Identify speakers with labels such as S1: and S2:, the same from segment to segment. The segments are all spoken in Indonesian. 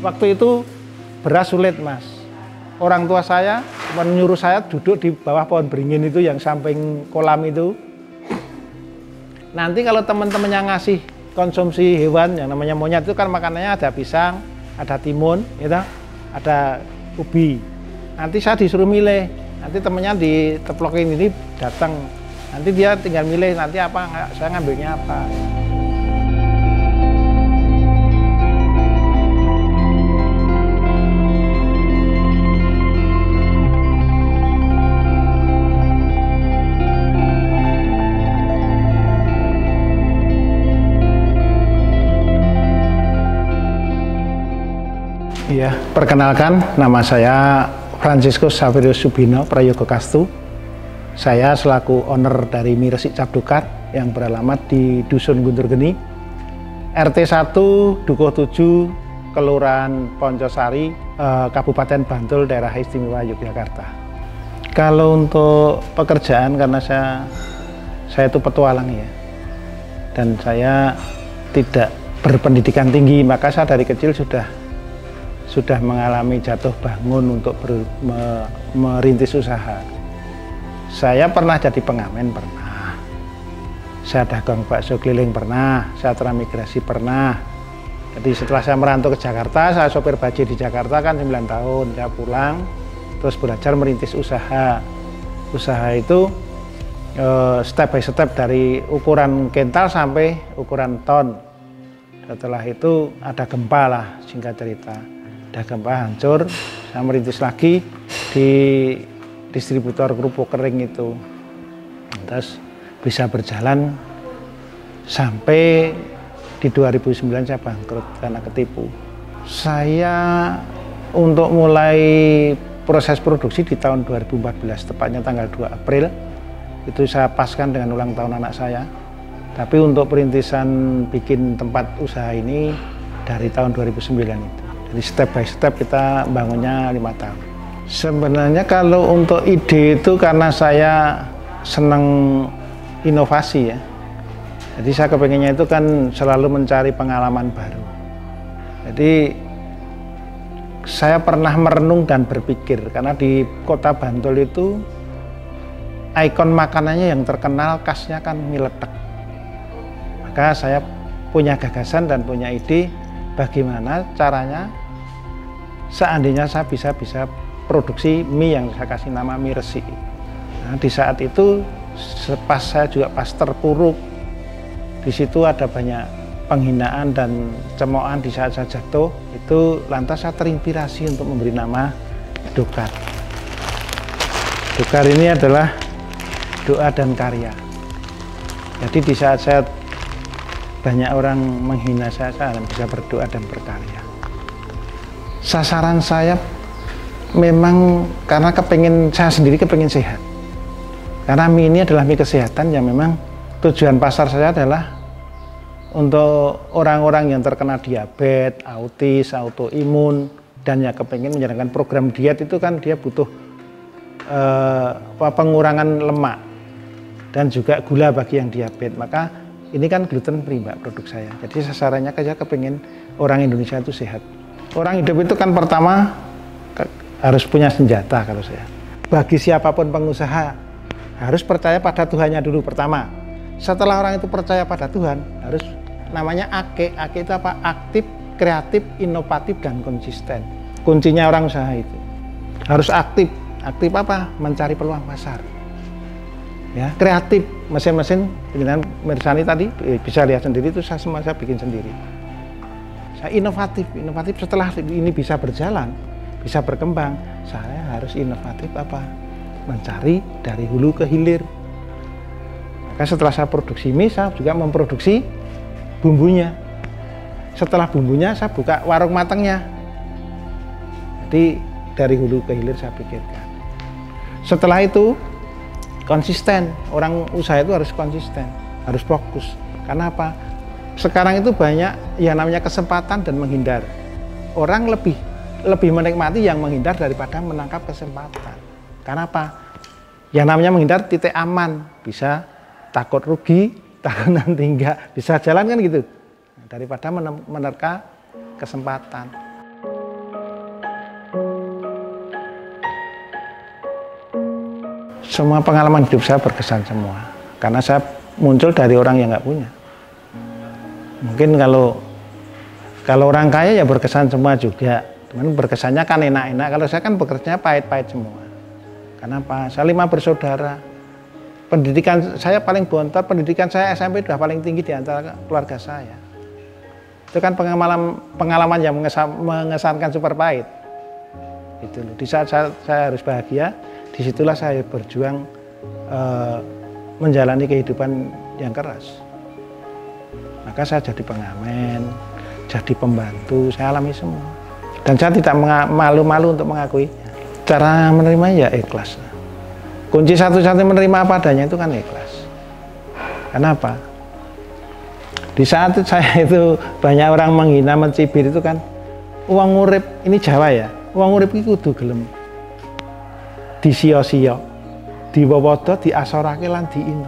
S1: Waktu itu beras sulit, Mas. Orang tua saya menyuruh saya duduk di bawah pohon beringin itu yang samping kolam itu. Nanti kalau teman-teman yang ngasih konsumsi hewan yang namanya monyet itu kan makanannya ada pisang, ada timun, gitu, ada ubi. Nanti saya disuruh milih. Nanti temennya diteplokin ini datang. Nanti dia tinggal milih nanti apa, saya ngambilnya apa. Iya, perkenalkan nama saya Franciscus Saverius Subino Prayogo Kastu. Saya selaku owner dari Mie Resik Cabdukat yang beralamat di Dusun Guntur Geni, RT 1 Dukuh 7, Kelurahan Poncosari, Kabupaten Bantul, Daerah Istimewa Yogyakarta. Kalau untuk pekerjaan, karena saya itu petualang ya, dan saya tidak berpendidikan tinggi, maka saya dari kecil sudah mengalami jatuh bangun untuk merintis usaha. Saya pernah jadi pengamen, pernah. Saya dagang bakso keliling, pernah. Saya transmigrasi, pernah. Jadi setelah saya merantau ke Jakarta, saya sopir bajai di Jakarta kan 9 tahun. Saya pulang, terus belajar merintis usaha. Usaha itu step by step dari ukuran kental sampai ukuran ton. Setelah itu ada gempa lah, singkat cerita. Ada gempa hancur, saya merintis lagi di distributor kerupuk kering itu. Terus bisa berjalan sampai di 2009 saya bangkrut karena ketipu. Saya untuk mulai proses produksi di tahun 2014, tepatnya tanggal 2 April, itu saya paskan dengan ulang tahun anak saya. Tapi untuk perintisan bikin tempat usaha ini dari tahun 2009 itu. Jadi step by step kita bangunnya 5 tahun. Sebenarnya kalau untuk ide itu karena saya senang inovasi ya. Jadi saya kepengennya itu kan selalu mencari pengalaman baru. Jadi saya pernah merenung dan berpikir karena di kota Bantul itu ikon makanannya yang terkenal khasnya kan mie letek. Maka saya punya gagasan dan punya ide bagaimana caranya seandainya saya bisa produksi mie yang saya kasih nama Mie Resik. Nah, di saat itu saya juga terpuruk. Di situ ada banyak penghinaan dan cemoohan di saat saya jatuh. Itu lantas saya terinspirasi untuk memberi nama Dokar. Dokar ini adalah doa dan karya. Jadi di saat saya banyak orang menghina saya bisa berdoa dan berkarya. Sasaran saya memang karena saya sendiri kepengen sehat. Karena mie ini adalah mie kesehatan yang memang tujuan pasar saya adalah untuk orang-orang yang terkena diabetes, autis, autoimun, dan yang kepengen menjalankan program diet itu kan dia butuh pengurangan lemak dan juga gula bagi yang diabetes. Maka ini kan gluten free Mbak produk saya. Jadi sasarannya saya kepengen orang Indonesia itu sehat. Orang hidup itu kan pertama harus punya senjata kalau saya. Bagi siapapun pengusaha harus percaya pada Tuhannya dulu pertama. Setelah orang itu percaya pada Tuhan, harus namanya AKE. AKE itu apa? Aktif, kreatif, inovatif, dan konsisten. Kuncinya orang usaha itu harus aktif. Aktif apa? Mencari peluang pasar. Ya, kreatif, mesin-mesin dengan Mirsani tadi bisa lihat sendiri itu saya bikin sendiri. Saya inovatif setelah ini bisa berjalan, bisa berkembang, saya harus inovatif apa? Mencari dari hulu ke hilir. Maka setelah saya produksi mie, saya juga memproduksi bumbunya. Setelah bumbunya, saya buka warung matangnya. Jadi dari hulu ke hilir saya pikirkan. Setelah itu konsisten, orang usaha itu harus konsisten, harus fokus. Karena apa? Sekarang itu banyak yang namanya kesempatan dan menghindar. Orang lebih menikmati yang menghindar daripada menangkap kesempatan. Karena apa? Yang namanya menghindar titik aman, bisa takut rugi, takut nanti enggak bisa jalan kan gitu. Daripada menerka kesempatan. semua pengalaman hidup saya berkesan semua. Karena saya muncul dari orang yang nggak punya. Mungkin kalau orang kaya ya berkesan semua juga. Cuman berkesannya kan enak-enak. Kalau saya kan bekerjanya pahit-pahit semua. Kenapa? Saya 5 bersaudara. Pendidikan saya paling bontot, pendidikan saya SMP sudah paling tinggi di antara keluarga saya. Itu kan pengalaman yang mengesankan super pahit. Itu loh. Di saat saya harus bahagia, disitulah saya berjuang menjalani kehidupan yang keras. Maka saya jadi pengamen, jadi pembantu, saya alami semua. Dan saya tidak malu-malu untuk mengakui. Cara menerima ya ikhlas. Kunci satu-satunya menerima apa adanya itu kan ikhlas. Kenapa? Di saat itu saya itu banyak orang menghina, mencibir itu kan, uang urip, ini Jawa ya, uang urip itu kudu gelem disio-sio, diwowodo, diasorake lan diino.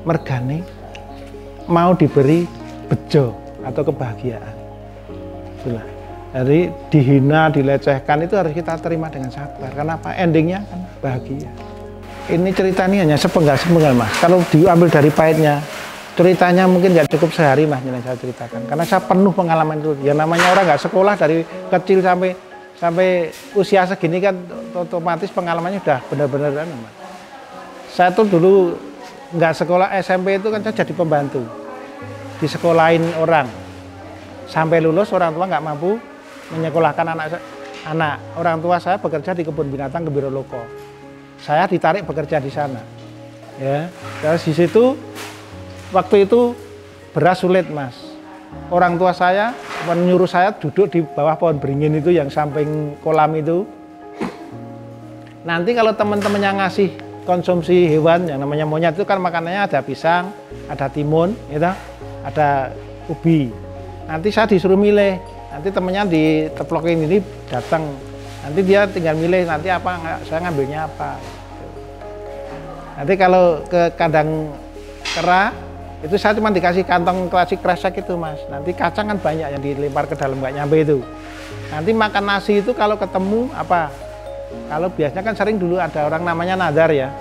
S1: Mergane mau diberi bejo atau kebahagiaan. Itulah. Jadi dihina, dilecehkan itu harus kita terima dengan sabar. Kenapa? Endingnya kan bahagia. Ini cerita ini hanya sepenggal-sepenggal Mas. Kalau diambil dari pahitnya, ceritanya mungkin nggak cukup sehari Mas yang saya ceritakan. Karena saya penuh pengalaman itu. Ya namanya orang nggak sekolah dari kecil sampai usia segini kan otomatis pengalamannya udah benar-benar Mas. Saya tuh dulu nggak sekolah SMP itu kan saya jadi pembantu. Disekolahin orang. Sampai lulus orang tua nggak mampu menyekolahkan anak. Orang tua saya bekerja di kebun binatang Gembiroloko. Saya ditarik bekerja di sana. Ya, terus di situ waktu itu beras sulit Mas. Orang tua saya menyuruh saya duduk di bawah pohon beringin itu yang samping kolam itu. Nanti kalau teman-teman yang ngasih konsumsi hewan yang namanya monyet itu kan makanannya ada pisang, ada timun, gitu, ada ubi. Nanti saya disuruh milih. Nanti temennya diteplokin ini datang. Nanti dia tinggal milih nanti apa, saya ngambilnya apa. Nanti kalau ke kandang kera itu saya cuma dikasih kantong klasik kresek itu Mas. Nanti kacang kan banyak yang dilempar ke dalam nggak nyampe itu. Nanti makan nasi itu kalau ketemu apa? Kalau biasanya kan sering dulu ada orang namanya nadar ya.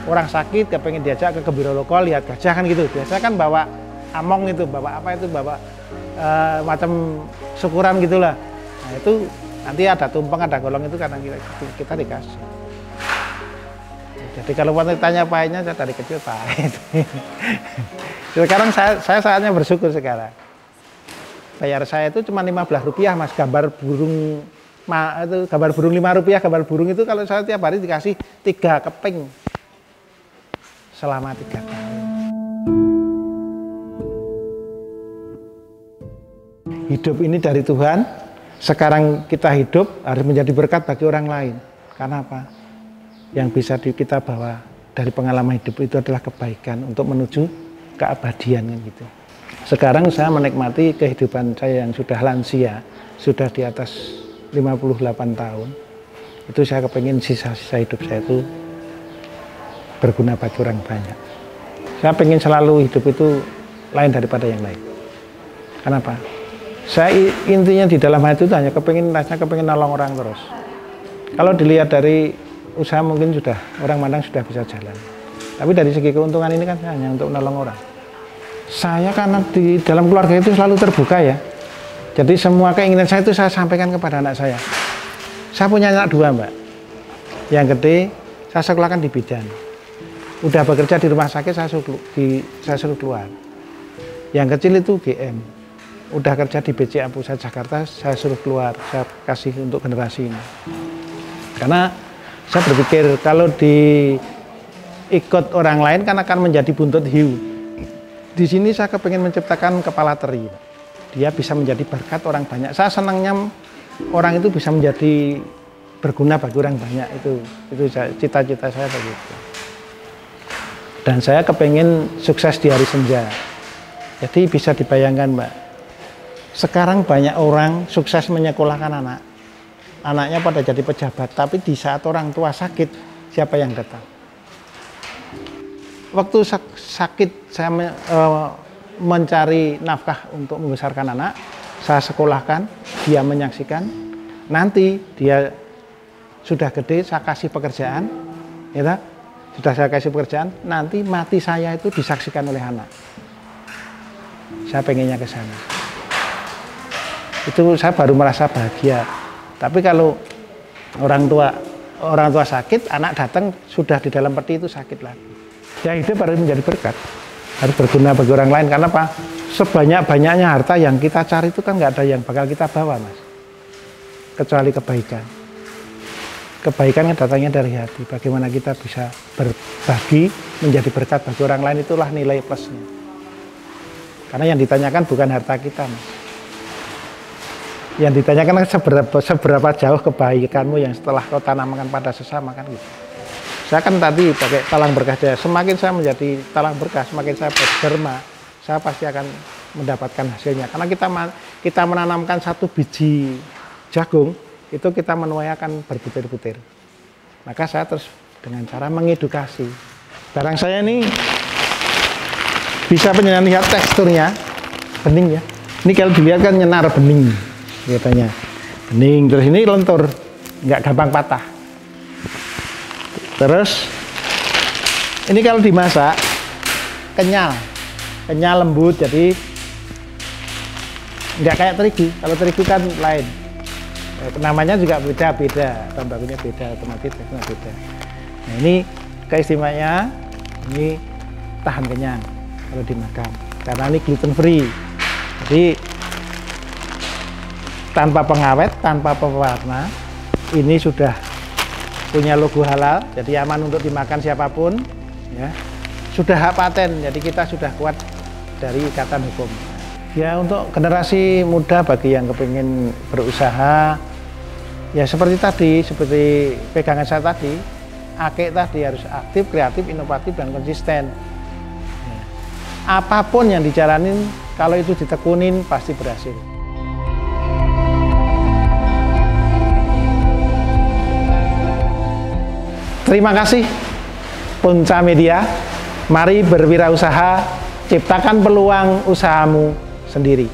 S1: Orang sakit kepengen diajak ke Gembiroloko lihat gajah kan gitu. Biasanya kan bawa among itu, bawa apa itu, bawa macam syukuran gitulah. Nah itu nanti ada tumpeng, ada golong itu karena kita dikasih. Jadi kalau wanitanya pahitnya saya dari kecil pahit. Sekarang saya saatnya bersyukur sekarang. Bayar saya itu cuma Rp15 Mas, gambar burung itu gambar burung Rp5, gambar burung itu kalau saya tiap hari dikasih 3 keping selama 3 tahun. Hidup ini dari Tuhan, sekarang kita hidup harus menjadi berkat bagi orang lain. Karena apa? Yang bisa kita bawa dari pengalaman hidup itu adalah kebaikan untuk menuju keabadian kan gitu. Sekarang saya menikmati kehidupan saya yang sudah lansia, sudah di atas 58 tahun. Itu saya kepengen sisa-sisa hidup saya itu berguna bagi orang banyak. Saya pengen selalu hidup itu lain daripada yang lain. Kenapa? Saya intinya di dalam hati itu hanya kepengen nolong orang terus. Kalau dilihat dari usaha mungkin sudah orang mandang sudah bisa jalan. Tapi dari segi keuntungan ini kan hanya untuk nolong orang. Saya karena di dalam keluarga itu selalu terbuka ya. Jadi semua keinginan saya itu saya sampaikan kepada anak saya. Saya punya anak 2 Mbak. Yang gede saya sekolahkan di bidan. Udah bekerja di rumah sakit saya suruh keluar. Yang kecil itu GM. Udah kerja di BCA Pusat Jakarta, saya suruh keluar, saya kasih untuk generasi ini. Karena saya berpikir kalau diikut orang lain kan akan menjadi buntut hiu. Di sini saya kepengen menciptakan kepala teri. Dia bisa menjadi berkat orang banyak. Saya senangnya orang itu bisa menjadi berguna bagi orang banyak. Itu cita-cita saya begitu. Dan saya kepengen sukses di hari senja. Jadi bisa dibayangkan Mbak. Sekarang banyak orang sukses menyekolahkan anak. Anaknya pada jadi pejabat, tapi di saat orang tua sakit, siapa yang datang? Waktu sakit saya mencari nafkah untuk membesarkan anak, saya sekolahkan, dia menyaksikan. Nanti dia sudah gede, saya kasih pekerjaan, ya, sudah saya kasih pekerjaan, nanti mati saya itu disaksikan oleh anak. Saya pengennya ke sana. Itu saya baru merasa bahagia. Tapi kalau orang tua sakit, anak datang sudah di dalam peti itu sakit lagi. Ya hidup harus menjadi berkat, harus berguna bagi orang lain. Karena apa? Sebanyak-banyaknya harta yang kita cari itu kan nggak ada yang bakal kita bawa, Mas. Kecuali kebaikan. Kebaikan kan datangnya dari hati. Bagaimana kita bisa berbagi, menjadi berkat bagi orang lain, itulah nilai plusnya. Karena yang ditanyakan bukan harta kita, Mas. Yang ditanyakan seberapa jauh kebaikanmu yang setelah kau tanamkan pada sesama, kan gitu. Saya kan tadi pakai talang berkah jaya. Semakin saya menjadi talang berkah, semakin saya berderma, saya pasti akan mendapatkan hasilnya. Karena kita menanamkan satu biji jagung, itu kita menuai akan berbutir-butir. Maka saya terus dengan cara mengedukasi. Barang saya ini bisa penjenengan lihat teksturnya bening ya. Ini kalau dilihat kan nyenar bening katanya. Bening, terus ini lentur, nggak gampang patah. Terus ini kalau dimasak kenyal lembut, jadi nggak kayak terigu. Kalau terigu kan lain. Namanya juga beda-beda, bahan bakunya beda, otomatis beda. Nah, ini keistimewaannya, ini tahan kenyang kalau dimakan, karena ini gluten free. Jadi tanpa pengawet, tanpa pewarna, ini sudah punya logo halal, jadi aman untuk dimakan siapapun. Ya, sudah hak paten, jadi kita sudah kuat dari ikatan hukum. Ya, untuk generasi muda bagi yang kepingin berusaha, ya seperti tadi, seperti pegangan saya tadi, Akik tadi harus aktif, kreatif, inovatif, dan konsisten. Ya. Apapun yang dijalanin, kalau itu ditekunin pasti berhasil. Terima kasih Punca Media. Mari berwirausaha, ciptakan peluang usahamu sendiri.